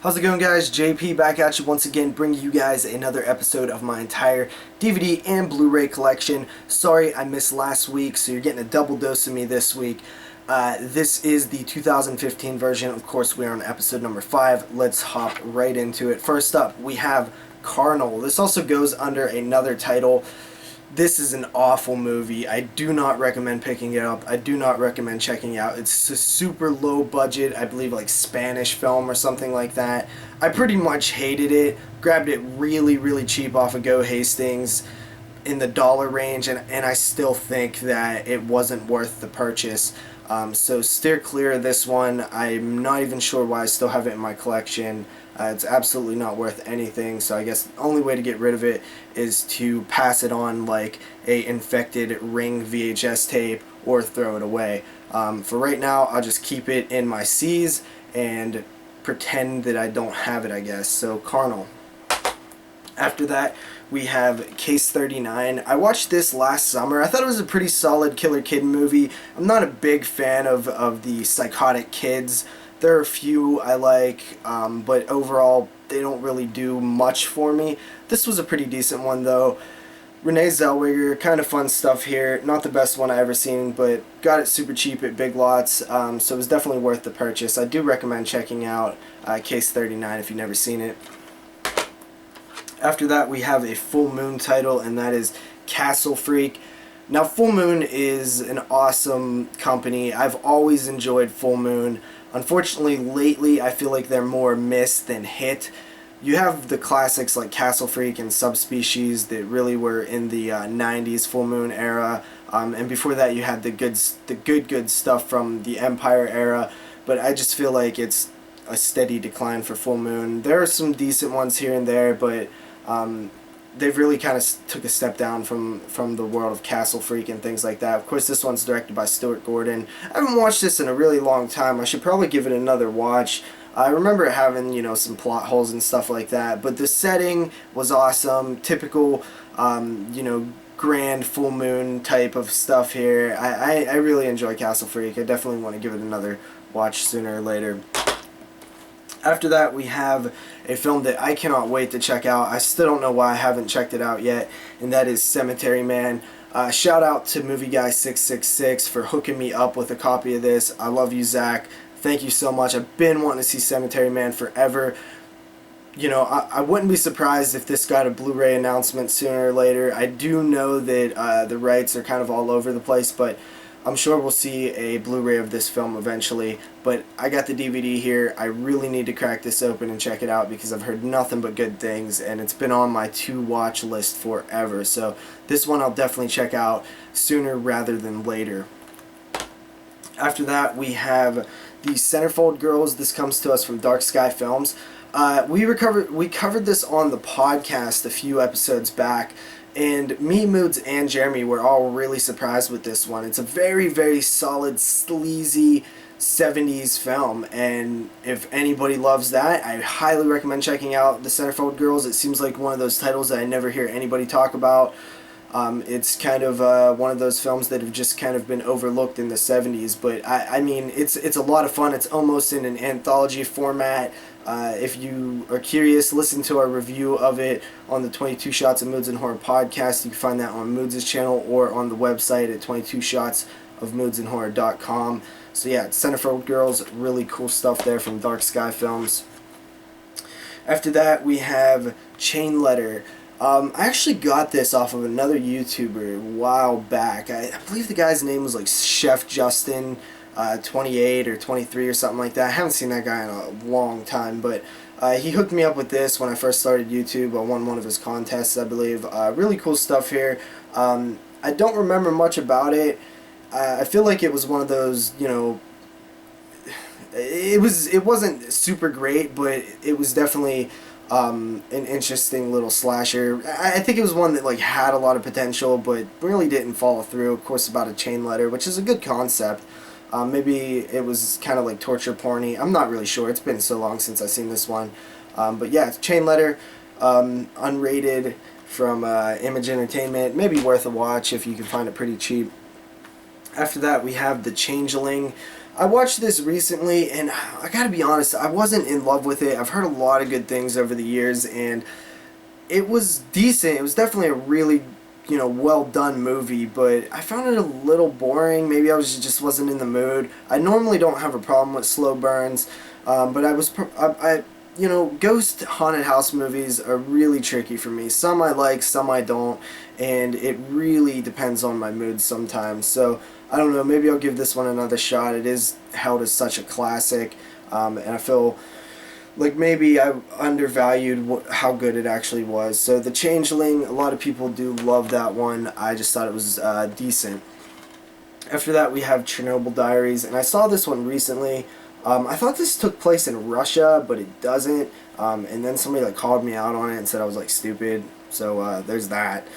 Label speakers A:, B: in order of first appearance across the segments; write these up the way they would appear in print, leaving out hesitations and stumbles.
A: How's it going, guys? JP back at you once again, bringing you guys another episode of my entire DVD and Blu-ray collection. Sorry I missed last week, so you're getting a double dose of me this week. This is the 2015 version. Of course, we are on episode number 5. Let's hop right into it. First up, we have Carnal. This also goes under another title. This is an awful movie. I do not recommend picking it up. I do not recommend checking it out. It's a super low budget, I believe like Spanish film or something like that. I pretty much hated it. Grabbed it really cheap off of Go Hastings in the dollar range, and I still think that it wasn't worth the purchase. So steer clear of this one. I'm not even sure why I still have it in my collection. It's absolutely not worth anything, so I guess the only way to get rid of it is to pass it on like a infected Ring VHS tape or throw it away. For right now, I'll just keep it in my C's and pretend that I don't have it, I guess. So Carnal. After that, we have Case 39. I watched this last summer. I thought it was a pretty solid Killer Kid movie. I'm not a big fan of the psychotic kids. There are a few I like, but overall they don't really do much for me. This was a pretty decent one though. Renee Zellweger, kind of fun stuff here. Not the best one I ever seen, but got it super cheap at Big Lots, so it was definitely worth the purchase. I do recommend checking out Case 39 if you've never seen it. After that, we have a Full Moon title, and that is Castle Freak. Now, Full Moon is an awesome company. I've always enjoyed Full Moon. Unfortunately, lately, I feel like they're more miss than hit. You have the classics like Castle Freak and Subspecies that really were in the 90s Full Moon era. And before that, you had the good stuff from the Empire era. But I just feel like it's a steady decline for Full Moon. There are some decent ones here and there, but they've really kind of took a step down from the world of Castle Freak and things like that. Of course, this one's directed by Stuart Gordon. I haven't watched this in a really long time. I should probably give it another watch. I remember it having, some plot holes and stuff like that, but the setting was awesome. Typical, grand full moon type of stuff here. I really enjoy Castle Freak. I definitely want to give it another watch sooner or later. After that, we have a film that I cannot wait to check out. I still don't know why I haven't checked it out yet, and that is Cemetery Man. Shout out to Movie Guy 666 for hooking me up with a copy of this. I love you, Zach. Thank you so much. I've been wanting to see Cemetery Man forever. I wouldn't be surprised if this got a Blu-ray announcement sooner or later. I do know that the rights are kind of all over the place, but I'm sure we'll see a Blu-ray of this film eventually, but I got the DVD here. I really need to crack this open and check it out because I've heard nothing but good things, and it's been on my to-watch list forever. So this one I'll definitely check out sooner rather than later. After that, we have the Centerfold Girls. This comes to us from Dark Sky Films. We covered this on the podcast a few episodes back. And me, Moods, and Jeremy were all really surprised with this one. It's a very solid, sleazy 70s film. And if anybody loves that, I highly recommend checking out The Centerfold Girls. It seems like one of those titles that I never hear anybody talk about. It's kind of one of those films that have just kind of been overlooked in the 70s. But, I mean, it's a lot of fun. It's almost in an anthology format. If you are curious, listen to our review of it on the 22 Shots of Moods and Horror podcast. You can find that on Moods' channel or on the website at 22shotsofmoodsandhorror.com. So yeah, Centerfold Girls, really cool stuff there from Dark Sky Films. After that, we have Chain Letter. I actually got this off of another YouTuber a while back. I believe the guy's name was like Chef Justin. 28 or 23 or something like that. I haven't seen that guy in a long time, but he hooked me up with this when I first started YouTube. I won one of his contests, I believe. Really cool stuff here. I don't remember much about it. I feel like it was one of those, it wasn't super great, but it was definitely an interesting little slasher. I think it was one that like had a lot of potential, but really didn't follow through. Of course, about a chain letter, which is a good concept. Maybe it was kind of like torture porny. I'm not really sure. It's been so long since I've seen this one. But yeah, it's Chain Letter, unrated from Image Entertainment. Maybe worth a watch if you can find it pretty cheap. After that, we have The Changeling. I watched this recently, and I gotta be honest, I wasn't in love with it. I've heard a lot of good things over the years, and it was decent. It was definitely a really, well done movie, but I found it a little boring. Maybe I just wasn't in the mood. I normally don't have a problem with slow burns, but ghost haunted house movies are really tricky for me. Some I like, some I don't, and it really depends on my mood sometimes. So I don't know. Maybe I'll give this one another shot. It is held as such a classic, and I feel like maybe I undervalued how good it actually was. So The Changeling, a lot of people do love that one. I just thought it was decent. After that, we have Chernobyl Diaries, and I saw this one recently. I thought this took place in Russia, but it doesn't. And then somebody called me out on it and said I was stupid. So there's that.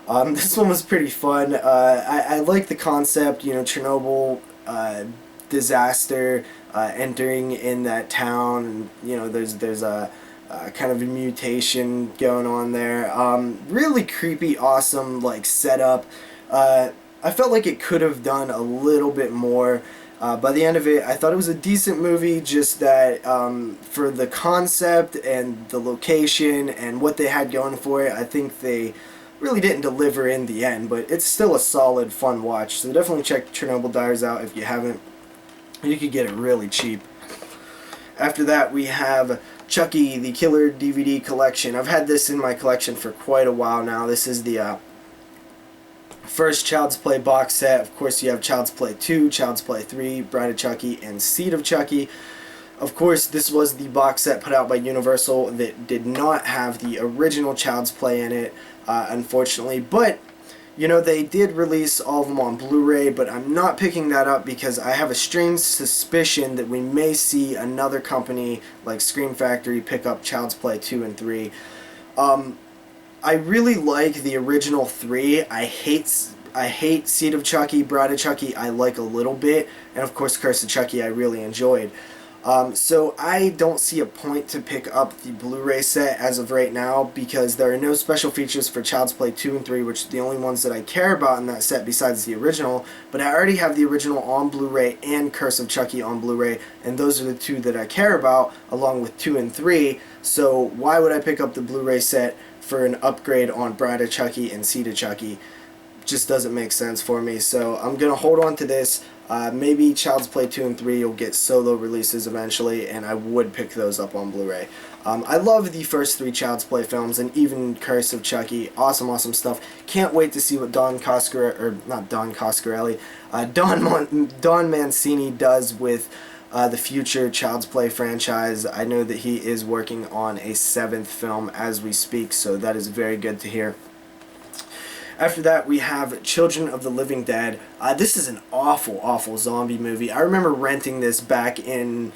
A: This one was pretty fun. I like the concept. Chernobyl disaster entering in that town, and there's a kind of a mutation going on there. Really creepy, awesome setup. I felt like it could have done a little bit more. By the end of it, I thought it was a decent movie, just that for the concept and the location and what they had going for it, I think they really didn't deliver in the end, but it's still a solid, fun watch. So definitely check Chernobyl Diaries out if you haven't. You could get it really cheap. After that, we have Chucky The Killer DVD collection. I've had this in my collection for quite a while now. This is the first Child's Play box set. Of course, you have Child's Play 2, Child's Play 3, Bride of Chucky, and Seed of Chucky. Of course, this was the box set put out by Universal that did not have the original Child's Play in it, unfortunately. But, they did release all of them on Blu-ray, but I'm not picking that up because I have a strange suspicion that we may see another company like Scream Factory pick up Child's Play 2 and 3. I really like the original 3. I hate Seed of Chucky, Bride of Chucky I like a little bit, and of course Curse of Chucky I really enjoyed. So I don't see a point to pick up the Blu-ray set as of right now because there are no special features for Child's Play 2 and 3, which are the only ones that I care about in that set besides the original, but I already have the original on Blu-ray and Curse of Chucky on Blu-ray, and those are the two that I care about along with 2 and 3, so why would I pick up the Blu-ray set for an upgrade on Bride of Chucky and Seed of Chucky? Just doesn't make sense for me, so I'm going to hold on to this. Maybe Child's Play 2 and 3 will get solo releases eventually, and I would pick those up on Blu-ray. I love the first 3 Child's Play films, and even Curse of Chucky. Awesome, awesome stuff. Can't wait to see what Don Mancini does with the future Child's Play franchise. I know that he is working on a 7th film as we speak, so that is very good to hear. After that, we have Children of the Living Dead. This is an awful, awful zombie movie. I remember renting this back in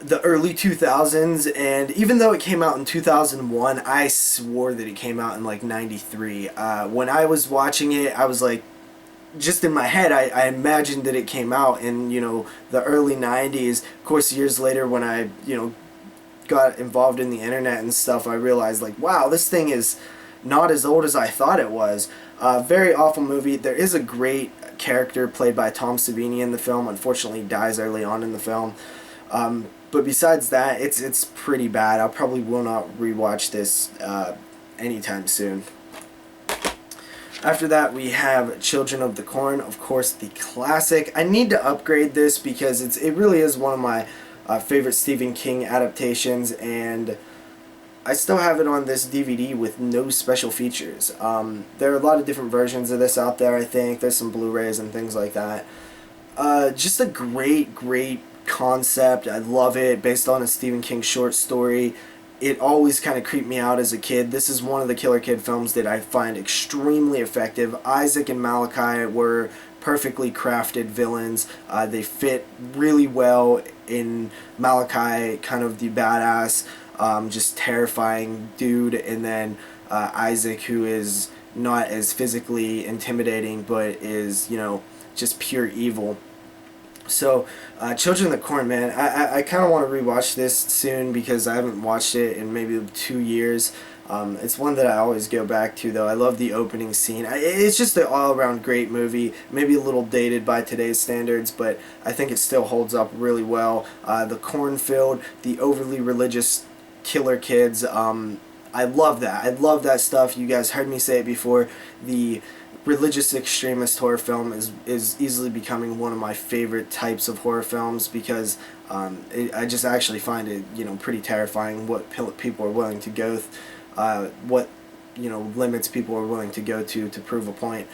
A: the early 2000s, and even though it came out in 2001, I swore that it came out in 93. When I was watching it, I was just in my head, I imagined that it came out in, the early 90s. Of course, years later when I, got involved in the internet and stuff, I realized, wow, this thing is not as old as I thought it was. Very awful movie. There is a great character played by Tom Savini in the film. Unfortunately, he dies early on in the film. But besides that, it's pretty bad. I probably will not rewatch this anytime soon. After that, we have Children of the Corn, of course, the classic. I need to upgrade this because it really is one of my favorite Stephen King adaptations, and I still have it on this DVD with no special features. There are a lot of different versions of this out there, I think. There's some Blu-rays and things like that. Just a great, great concept. I love it. Based on a Stephen King short story. It always kind of creeped me out as a kid. This is one of the Killer Kid films that I find extremely effective. Isaac and Malachi were perfectly crafted villains. They fit really well in Malachi, kind of the badass, just terrifying dude, and then Isaac, who is not as physically intimidating but is, just pure evil. So, Children of the Corn, man, I kind of want to rewatch this soon because I haven't watched it in maybe 2 years. It's one that I always go back to, though. I love the opening scene. It's just an all-around great movie. Maybe a little dated by today's standards, but I think it still holds up really well. The cornfield, the overly religious killer kids. I love that. I love that stuff. You guys heard me say it before. The religious extremist horror film is easily becoming one of my favorite types of horror films because I just actually find it, pretty terrifying what people are willing to go what limits people are willing to go to prove a point.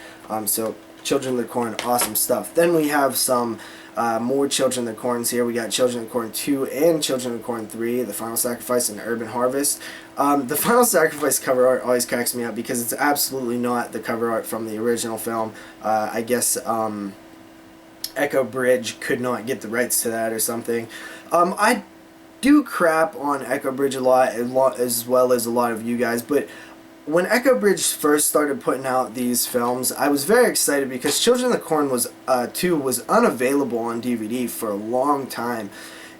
A: So Children of the Corn, awesome stuff. Then we have some more Children of the Corns here. We got Children of the Corn 2 and Children of the Corn 3, The Final Sacrifice and Urban Harvest. The Final Sacrifice cover art always cracks me up because it's absolutely not the cover art from the original film. I guess Echo Bridge could not get the rights to that or something. I do crap on Echo Bridge a lot, as well as a lot of you guys, but when Echo Bridge first started putting out these films, I was very excited because Children of the Corn 2 was unavailable on DVD for a long time.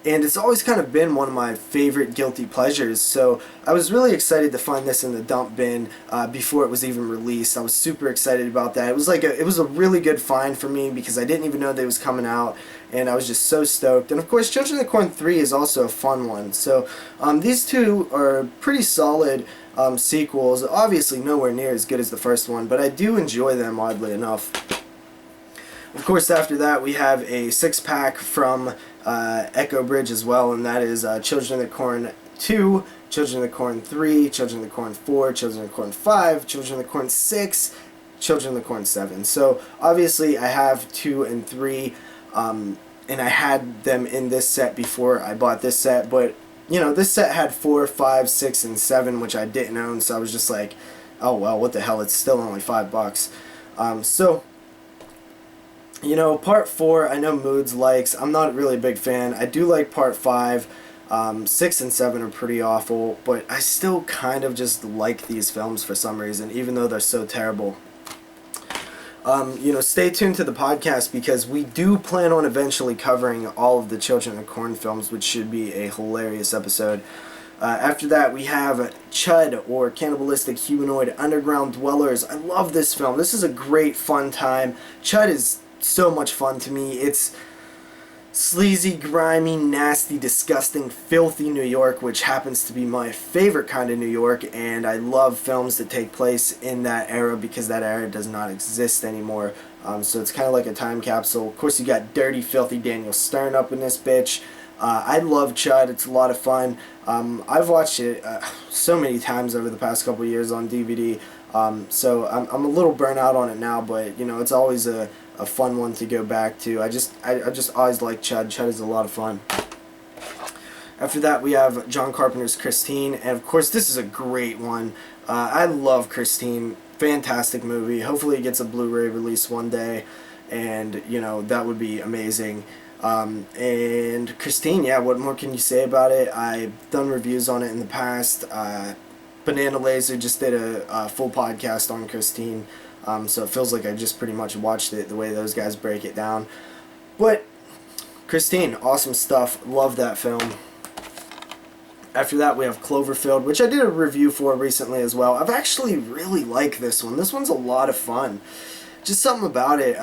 A: And it's always kind of been one of my favorite guilty pleasures, so I was really excited to find this in the dump bin before it was even released. I was super excited about that. It was a really good find for me because I didn't even know they was coming out, and I was just so stoked. And of course, Children of the Corn 3 is also a fun one. So these two are pretty solid sequels. Obviously, nowhere near as good as the first one, but I do enjoy them oddly enough. Of course, after that, we have a 6-pack from Echo Bridge as well, and that is Children of the Corn 2, Children of the Corn 3, Children of the Corn 4, Children of the Corn 5, Children of the Corn 6, Children of the Corn 7. So, obviously, I have 2 and 3, and I had them in this set before I bought this set, but, this set had 4, 5, 6, and 7, which I didn't own, so I was just like, oh, well, what the hell, it's still only $5. Part 4, I know Moods likes. I'm not really a big fan. I do like Part 5. 6 and 7 are pretty awful, but I still kind of just like these films for some reason, even though they're so terrible. Stay tuned to the podcast because we do plan on eventually covering all of the Children of the Corn films, which should be a hilarious episode. After that, we have Chud, or Cannibalistic Humanoid Underground Dwellers. I love this film. This is a great, fun time. Chud is so much fun to me. It's sleazy, grimy, nasty, disgusting, filthy New York, which happens to be my favorite kind of New York, and I love films that take place in that era because that era does not exist anymore. So it's kind of like a time capsule. Of course, you got dirty, filthy Daniel Stern up in this bitch. I love Chud. It's a lot of fun. I've watched it so many times over the past couple years on DVD. So I'm a little burnt out on it now, but it's always a fun one to go back to. I just always like Chud. Chud is a lot of fun. After that, we have John Carpenter's Christine, and of course, this is a great one. I love Christine. Fantastic movie. Hopefully, it gets a Blu-ray release one day, and that would be amazing. And Christine, yeah, what more can you say about it? I've done reviews on it in the past. Banana Laser just did a full podcast on Christine. So it feels like I just pretty much watched it the way those guys break it down. But Christine, awesome stuff. Love that film. After that, we have Cloverfield, which I did a review for recently as well. I've actually really liked this one. This one's a lot of fun. Just something about it.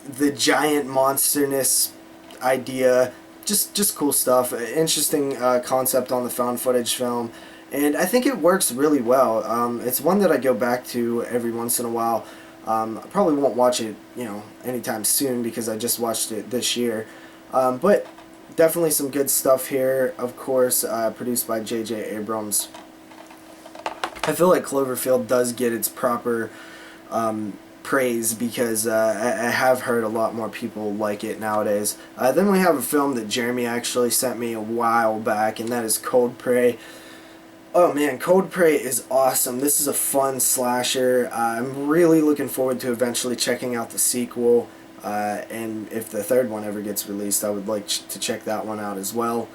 A: The giant monsterness idea. Just cool stuff. Interesting concept on the found footage film. And I think it works really well. It's one that I go back to every once in a while. I probably won't watch it, anytime soon because I just watched it this year. But definitely some good stuff here. Of course, produced by J.J. Abrams. I feel like Cloverfield does get its proper praise because I have heard a lot more people like it nowadays. Then we have a film that Jeremy actually sent me a while back, and that is Cold Prey. Oh man, Cold Prey is awesome. This is a fun slasher. I'm really looking forward to eventually checking out the sequel. And if the third one ever gets released, I would like to check that one out as well.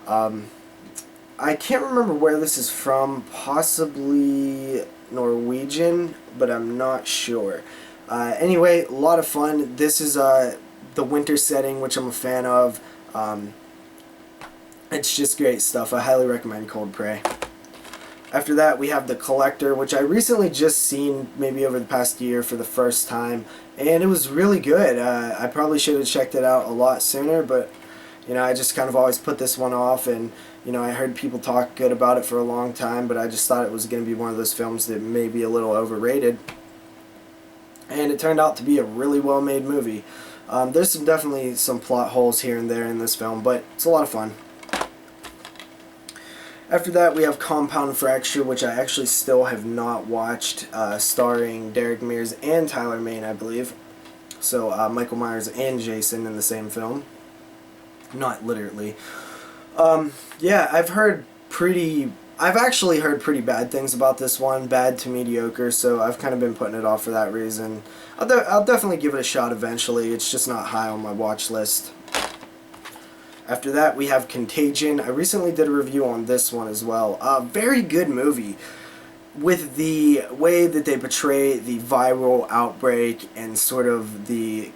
A: I can't remember where this is from. Possibly Norwegian, but I'm not sure. Anyway, a lot of fun. This is the winter setting, which I'm a fan of. It's just great stuff. I highly recommend Cold Prey. After that, we have The Collector, which I recently just seen maybe over the past year for the first time, and it was really good. I probably should have checked it out a lot sooner, but you know, I just kind of always put this one off, and you know, I heard people talk good about it for a long time, but I just thought it was going to be one of those films that may be a little overrated, and it turned out to be a really well-made movie. There's definitely some plot holes here and there in this film, but it's a lot of fun. After that, we have Compound Fracture, which I actually still have not watched, starring Derek Mears and Tyler Mane, I believe. So, Michael Myers and Jason in the same film. Not literally. Yeah, I've actually heard pretty bad things about this one, bad to mediocre, so I've kind of been putting it off for that reason. I'll definitely give it a shot eventually, it's just not high on my watch list. After that, we have Contagion. I recently did a review on this one as well. Very good movie. With the way that they portray the viral outbreak and sort of the,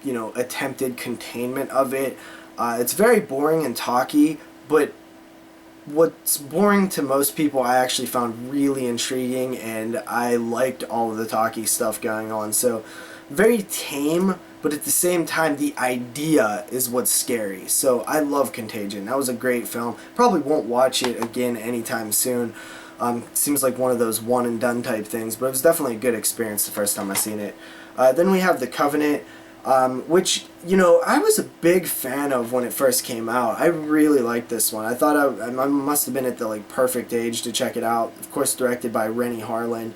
A: you know, attempted containment of it. It's very boring and talky, but what's boring to most people I actually found really intriguing, and I liked all of the talky stuff going on. So, very tame, but at the same time, the idea is what's scary. So I love Contagion. That was a great film. Probably won't watch it again anytime soon. Seems like one of those one and done type things, but it was definitely a good experience the first time I seen it. Then we have The Covenant, which, you know, I was a big fan of when it first came out. I really liked this one. I thought I must have been at the like perfect age to check it out. Of course, directed by Rennie Harlan.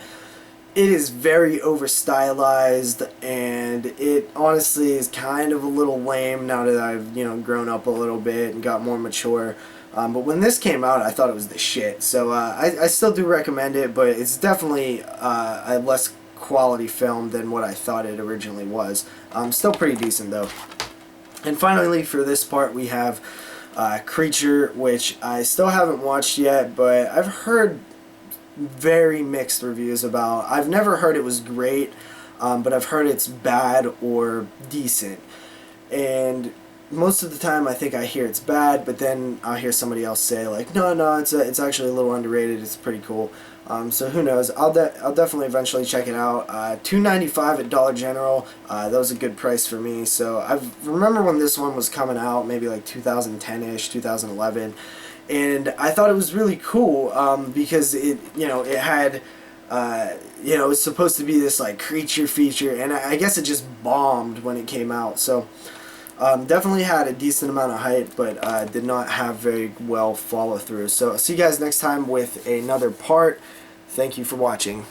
A: It is very over-stylized, and it honestly is kind of a little lame now that I've, you know, grown up a little bit and got more mature. But when this came out, I thought it was the shit. So I still do recommend it, but it's definitely a less quality film than what I thought it originally was. Still pretty decent, though. And finally, for this part, we have Creature, which I still haven't watched yet, but I've heard very mixed reviews about. I've never heard it was great, but I've heard it's bad or decent. And most of the time I think I hear it's bad, but then I'll hear somebody else say like, no, it's actually a little underrated, it's pretty cool. So who knows, I'll definitely eventually check it out. $2.95 at Dollar General, that was a good price for me. So I remember when this one was coming out, maybe like 2010-ish, 2011, and I thought it was really cool, because it had, it was supposed to be this like creature feature, and I guess it just bombed when it came out. So definitely had a decent amount of hype, but did not have very well follow through. So I'll see you guys next time with another part. Thank you for watching.